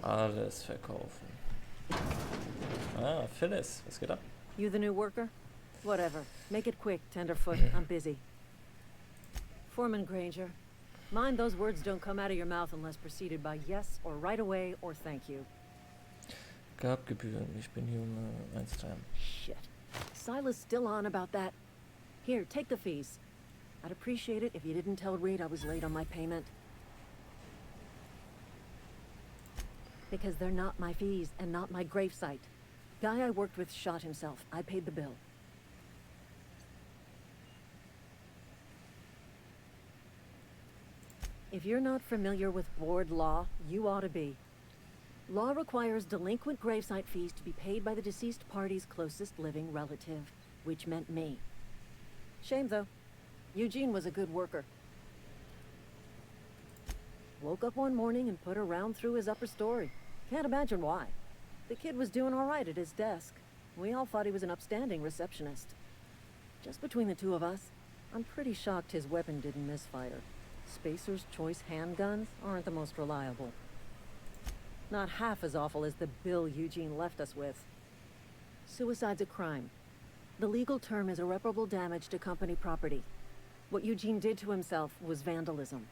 Alles verkaufen. Ah, Phyllis, was geht ab? You the new worker? Whatever. Make it quick, Tenderfoot. I'm busy. Foreman Granger, mind those words don't come out of your mouth unless preceded by yes or right away or thank you. Grabgebühren, ich bin hier um 1,3. Shit. Silas still on about that? Here, take the fees. I'd appreciate it if you didn't tell Reed I was late on my payment. Because they're not my fees and not my gravesite. Guy I worked with shot himself. I paid the bill. If you're not familiar with ward law, you ought to be. Law requires delinquent gravesite fees to be paid by the deceased party's closest living relative, which meant me. Shame, though. Eugene was a good worker. Woke up one morning and put a round through his upper story. Can't imagine why. The kid was doing all right at his desk. We all thought he was an upstanding receptionist. Just between the two of us, I'm pretty shocked his weapon didn't misfire. Spacer's Choice handguns aren't the most reliable. Not half as awful as the bill Eugene left us with. Suicide's a crime. The legal term is irreparable damage to company property. What Eugene did to himself was vandalism.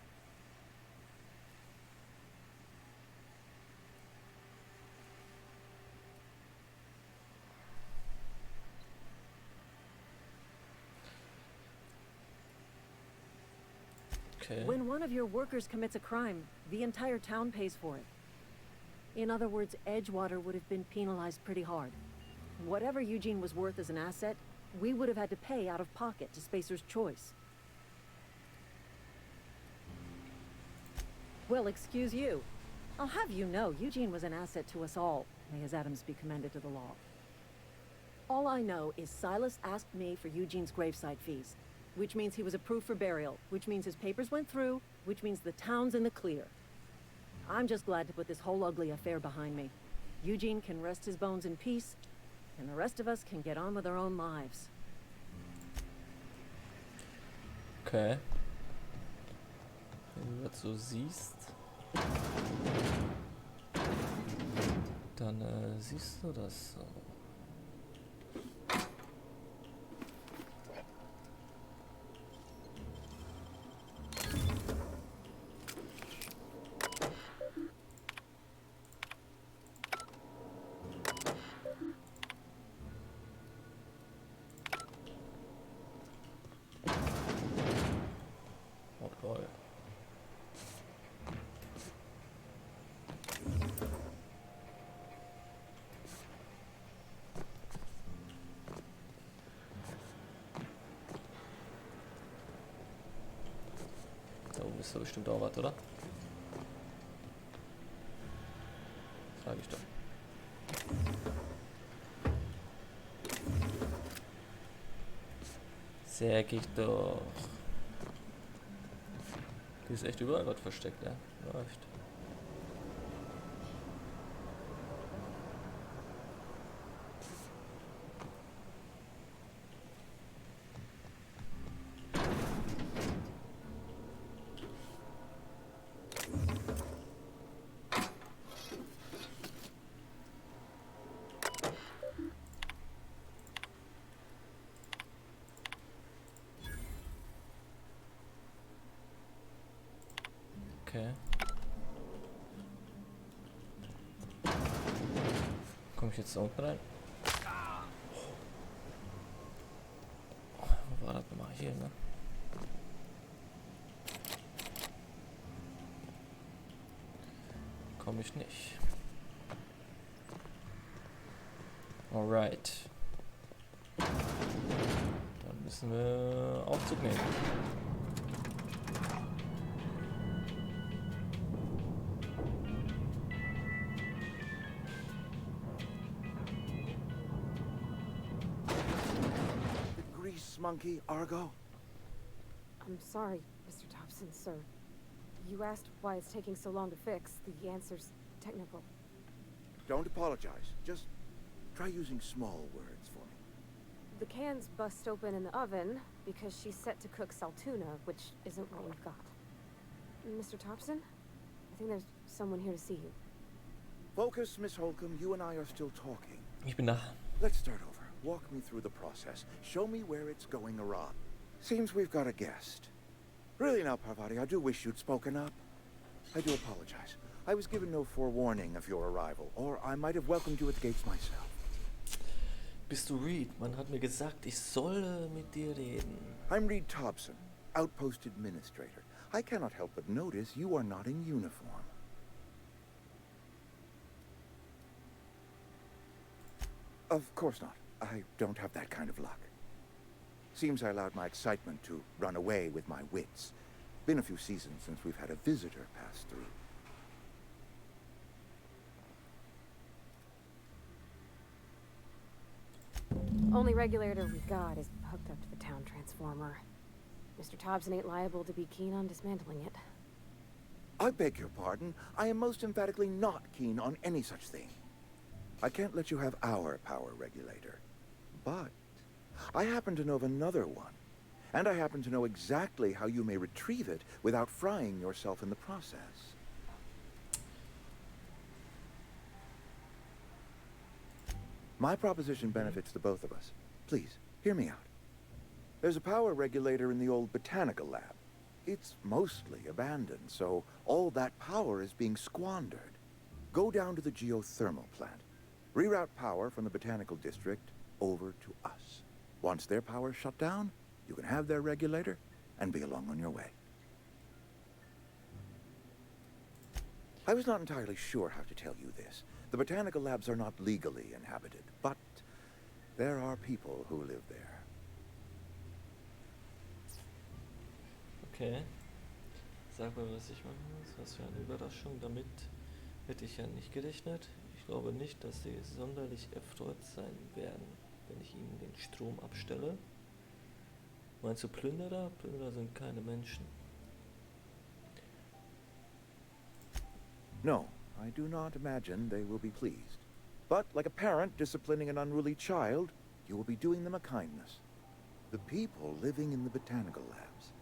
Okay. When one of your workers commits a crime, the entire town pays for it. In other words, Edgewater would have been penalized pretty hard. Whatever Eugene was worth as an asset, we would have had to pay out of pocket to Spacer's Choice. Well, excuse you. I'll have you know, Eugene was an asset to us all. May his atoms be commended to the law. All I know is Silas asked me for Eugene's gravesite fees, which means he was approved for burial, which means his papers went through, which means the town's in the clear. I'm just glad to put this whole ugly affair behind me. Eugene can rest his bones in peace, and the rest of us can get on with our own lives. Okay. Wenn du das so siehst, dann siehst du das so. Da oben ist doch bestimmt auch was, oder? Frag ich doch. Sag ich doch. Hier ist echt überall was versteckt, ja? Läuft. Okay. Komme ich jetzt da unten rein? Wo war das nochmal? Hier, ne? Komme ich nicht. Alright. Dann müssen wir Aufzug nehmen. Monkey, Argo? I'm sorry, Mr. Thompson, sir. You asked why it's taking so long to fix. The answer's technical. Don't apologize. Just try using small words for me. The can's bust open in the oven because she's set to cook saltuna, which isn't what we've got. Mr. Thompson? I think there's someone here to see you. Focus, Miss Holcomb. You and I are still talking. Ich bin da. Let's start over. Walk me through the process. Show me where it's going awry. Seems we've got a guest. Really now, Parvati, I do wish you'd spoken up. I do apologize. I was given no forewarning of your arrival, or I might have welcomed you at the gates myself. Bist du Reed? Man hat mir gesagt, ich soll mit dir reden. I'm Reed Thompson, Outpost Administrator. I cannot help but notice you are not in uniform. Of course not. I don't have that kind of luck. Seems I allowed my excitement to run away with my wits. Been a few seasons since we've had a visitor pass through. Only regulator we've got is hooked up to the town transformer. Mr. Thompson ain't liable to be keen on dismantling it. I beg your pardon. I am most emphatically not keen on any such thing. I can't let you have our power regulator. But I happen to know of another one. And I happen to know exactly how you may retrieve it without frying yourself in the process. My proposition benefits the both of us. Please, hear me out. There's a power regulator in the old botanical lab. It's mostly abandoned, so all that power is being squandered. Go down to the geothermal plant. Reroute power from the botanical district over to us. Once their power's shut down, you can have their regulator and be along on your way. I was not entirely sure how to tell you this. The botanical labs are not legally inhabited, but There are people who live there. Okay. Sag mal, was ich machen muss. Was für eine Überraschung. Damit hätte ich ja nicht gerechnet. Ich glaube nicht, dass sie sonderlich erfreut sein werden, wenn ich ihnen den Strom abstelle. Meinst du Plünderer? Plünderer sind keine Menschen. No, I do not imagine they will be pleased. But like a parent disciplining an unruly child, you will be doing them a kindness. The people living in the botanical labs,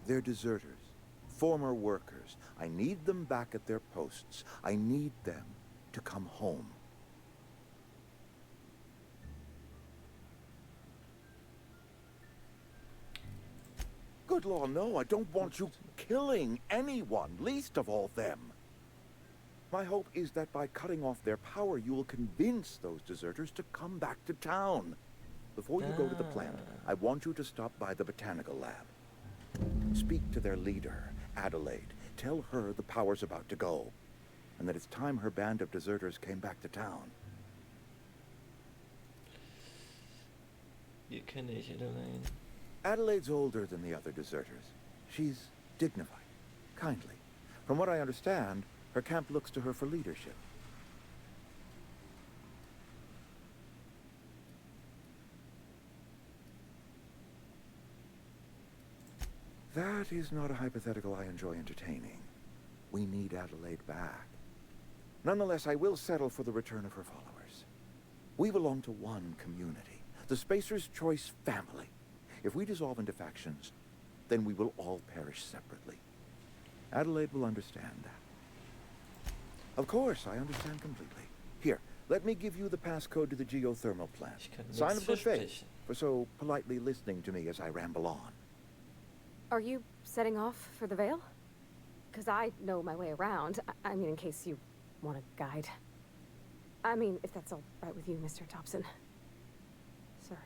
they're deserters, former workers. I need them back at their posts. I need them to come home. Good law, no, I don't want you killing anyone, least of all them. My hope is that by cutting off their power, you will convince those deserters to come back to town. Before you go to the plant, I want you to stop by the botanical lab. Speak to their leader, Adelaide. Tell her the power's about to go, and that it's time her band of deserters came back to town. Wie kenne ich Adelaide? Adelaide's older than the other deserters. She's dignified, kindly. From what I understand, her camp looks to her for leadership. That is not a hypothetical I enjoy entertaining. We need Adelaide back. Nonetheless, I will settle for the return of her followers. We belong to one community, the Spacer's Choice family. If we dissolve into factions, then we will all perish separately. Adelaide will understand that. Of course, I understand completely. Here, let me give you the passcode to the geothermal plant. Sign of good faith for so politely listening to me as I ramble on. Are you setting off for the Vale? Because I know my way around. I mean, in case you want a guide. I mean, if that's all right with you, Mr. Thompson. Sorry.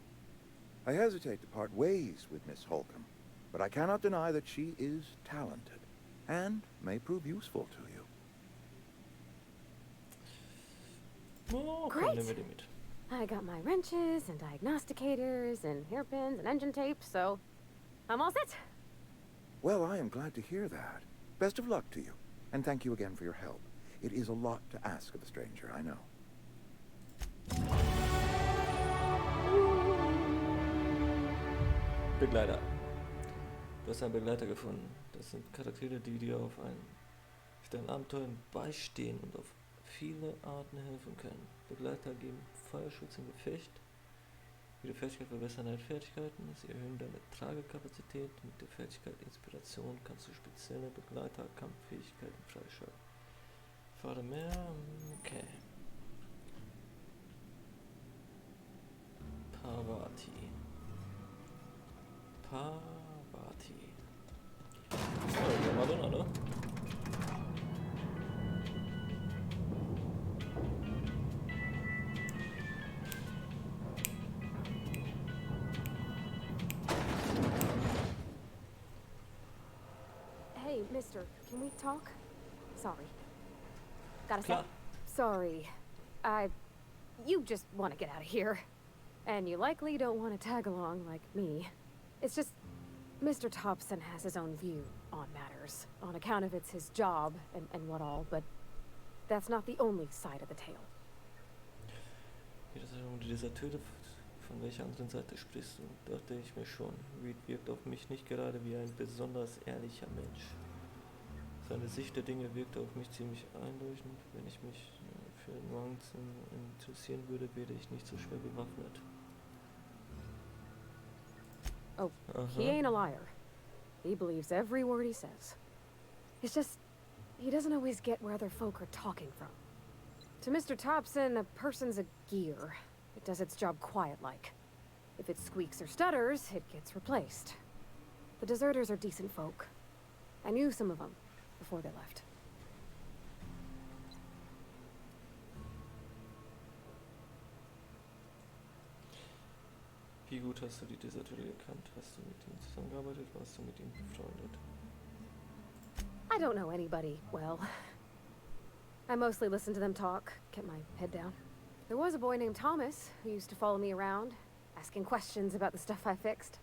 I hesitate to part ways with Miss Holcomb, but I cannot deny that she is talented and may prove useful to you. Oh, great! I got my wrenches and diagnosticators and hairpins and engine tape, so I'm all set. Well, I am glad to hear that. Best of luck to you, and thank you again for your help. It is a lot to ask of a stranger, I know. Begleiter. Du hast einen Begleiter gefunden. Das sind Charaktere, die dir auf deinen Abenteuern beistehen und auf viele Arten helfen können. Begleiter geben Feuerschutz im Gefecht. Ihre Fertigkeit verbessern deine Fertigkeiten. Sie erhöhen deine Tragekapazität. Mit der Fertigkeit Inspiration kannst du spezielle Begleiter-Kampffähigkeiten freischalten. Fahre mehr. Okay. Parvati. Oh, ja, Madonna, ne? Hey, mister, can we talk? Sorry. Gotta say, Klar. sorry. You just want to get out of here. And you likely don't want to tag along like me. It's just, Mr. Thompson has his own view on matters, on account of it's his job and what all, but that's not the only side of the tale. Geht es um die Deserteure? Von welcher anderen Seite sprichst du? Dachte ich mir schon. Reed wirkt auf mich nicht gerade wie ein besonders ehrlicher Mensch. Seine Sicht der Dinge wirkt auf mich ziemlich einleuchtend. Wenn ich mich für Nuancen interessieren würde, wäre ich nicht so schwer bewaffnet. Oh, he ain't a liar. He believes every word he says. It's just, he doesn't always get where other folk are talking from. To Mr. Thompson, a person's a gear. It does its job quiet-like. If it squeaks or stutters, it gets replaced. The deserters are decent folk. I knew some of them before they left. Wie gut hast du die Deserteure gekannt? Hast du mit ihnen zusammengearbeitet? Warst du mit ihnen befreundet? I don't know anybody well. I mostly listen to them talk, get my head down. There was a boy named Thomas who used to follow me around, asking questions about the stuff I fixed.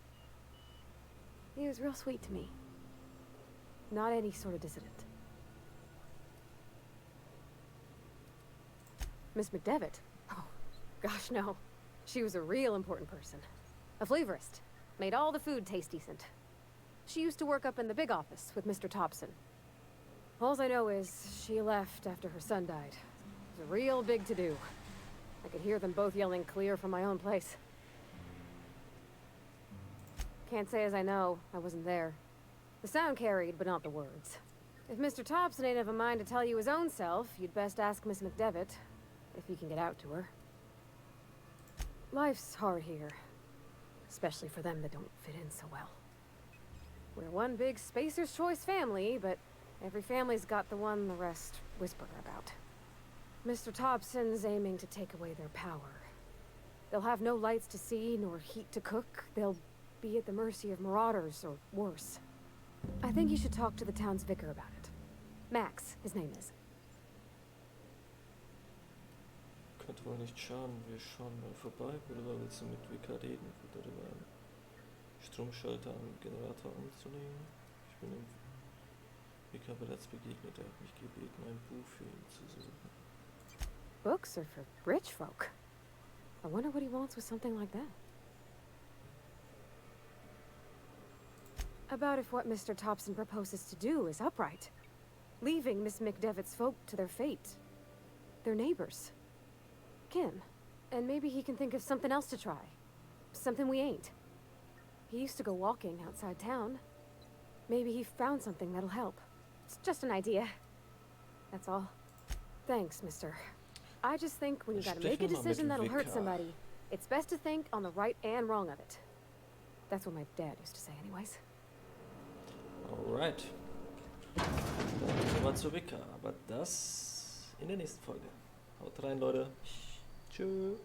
He was real sweet to me. Not any sort of dissident. Miss McDevitt? Oh, gosh, no. She was a real important person. A flavorist. Made all the food taste decent. She used to work up in the big office with Mr. Thompson. All I know is she left after her son died. It was a real big to-do. I could hear them both yelling clear from my own place. Can't say as I know. I wasn't there. The sound carried, but not the words. If Mr. Thompson ain't of a mind to tell you his own self, you'd best ask Miss McDevitt, if he can get out to her. Life's hard here. Especially for them that don't fit in so well. We're one big Spacer's Choice family, but every family's got the one the rest whisper about. Mr. Thompson's aiming to take away their power. They'll have no lights to see, nor heat to cook. They'll be at the mercy of marauders, or worse. I think you should talk to the town's vicar about it. Max, his name is. Könnte wohl nicht schaden, wir schauen mal vorbei. Oder willst du mit Vicar reden, darüber einen Stromschalter am Generator umzulegen? Ich bin dem Vicar bereits begegnet. Er hat mich gebeten, ein Buch für ihn zu suchen. Books are for rich folk. I wonder what he wants with something like that. About if what Mr. Thompson proposes to do is upright. Leaving Miss McDevitt's folk to their fate. Their neighbors. Kin. And maybe he can think of something else to try. Something we ain't. He used to go walking outside town. Maybe he found something that'll help. It's just an idea. That's all. Thanks, mister. I just think when you gotta make a decision that'll hurt somebody, it's best to think on the right and wrong of it. That's what my dad used to say anyways. Alright. Dann gehen wir mal zu Vicar. Aber das in der nächsten Folge. Haut rein, Leute. Tschüss.